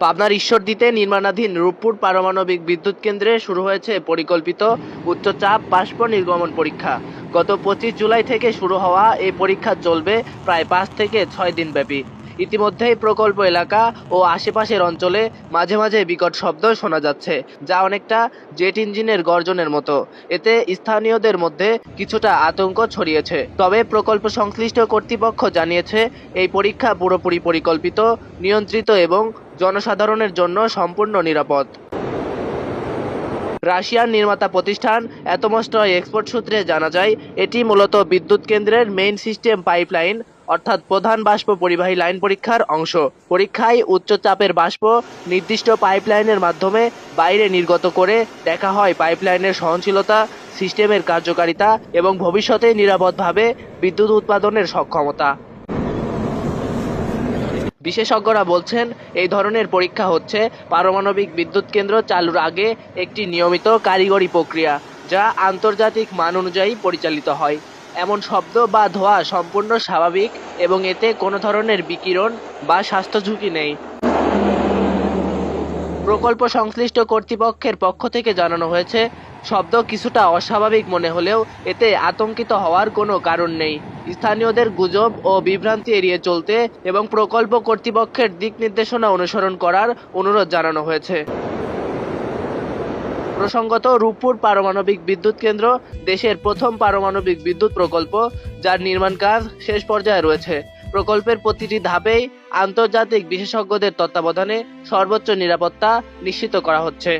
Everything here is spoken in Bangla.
পাবনার ঈশ্বরদীতে নির্মাণাধীন রূপপুর পারমাণবিক বিদ্যুৎ কেন্দ্রে শুরু হয়েছে পরিকল্পিত উচ্চচাপ বাষ্প নির্গমন পরীক্ষা। গত 25 জুলাই থেকে শুরু হওয়া এই পরীক্ষা চলবে প্রায় 5 থেকে 6 দিন ব্যাপী। ইতিমধ্যেই প্রকল্প এলাকা ও আশেপাশের অঞ্চলে মাঝে মাঝে বিকট শব্দ শোনা যাচ্ছে, যা অনেকটা জেট ইঞ্জিনের গর্জনের মতো। এতে স্থানীয়দের মধ্যে কিছুটা আতঙ্ক ছড়িয়েছে। তবে প্রকল্প সংশ্লিষ্ট কর্তৃপক্ষ জানিয়েছে, এই পরীক্ষা পুরোপুরি পরিকল্পিত, নিয়ন্ত্রিত এবং জনসাধারণের জন্য সম্পূর্ণ নিরাপদ। রাশিয়ার নির্মাতা প্রতিষ্ঠান অ্যাটমস্ট্রয় এক্সপোর্ট সূত্রে জানা যায়, এটি মূলত বিদ্যুৎ কেন্দ্রের মেইন সিস্টেম পাইপলাইন অর্থাৎ প্রধান বাষ্প পরিবাহী লাইন পরীক্ষার অংশ। পরীক্ষায় উচ্চ চাপের বাষ্প নির্দিষ্ট পাইপলাইনের মাধ্যমে বাইরে নির্গত করে দেখা হয় পাইপলাইনের সহনশীলতা, সিস্টেমের কার্যকারিতা এবং ভবিষ্যতে নিরাপদভাবে বিদ্যুৎ উৎপাদনের সক্ষমতা। বিশেষজ্ঞরা বলছেন, এই ধরনের পরীক্ষা হচ্ছে পারমাণবিক বিদ্যুৎ কেন্দ্র চালুর আগে একটি নিয়মিত কারিগরি প্রক্রিয়া, যা আন্তর্জাতিক মান অনুযায়ী পরিচালিত হয়। এমন শব্দ বা ধোঁয়া সম্পূর্ণ স্বাভাবিক এবং এতে কোনো ধরনের বিকিরণ বা স্বাস্থ্য ঝুঁকি নেই। প্রকল্প সংশ্লিষ্ট কর্তৃপক্ষের পক্ষ থেকে জানানো হয়েছে, শব্দ কিছুটা অস্বাভাবিক মনে হলেও এতে আতঙ্কিত হওয়ার কোনো কারণ নেই। স্থানীয়দের গুজব ও বিভ্রান্তি এড়িয়ে চলতে এবং প্রকল্প কর্তৃপক্ষের দিক নির্দেশনা অনুসরণ করার অনুরোধ জানানো হয়েছে। প্রসঙ্গত, রূপপুর পারমাণবিক বিদ্যুৎ কেন্দ্র দেশের প্রথম পারমাণবিক বিদ্যুৎ প্রকল্প, যার নির্মাণ কাজ শেষ পর্যায়ে রয়েছে। প্রকল্পের প্রতিটি ধাপেই আন্তর্জাতিক বিশেষজ্ঞদের তত্ত্বাবধানে সর্বোচ্চ নিরাপত্তা নিশ্চিত করা হচ্ছে।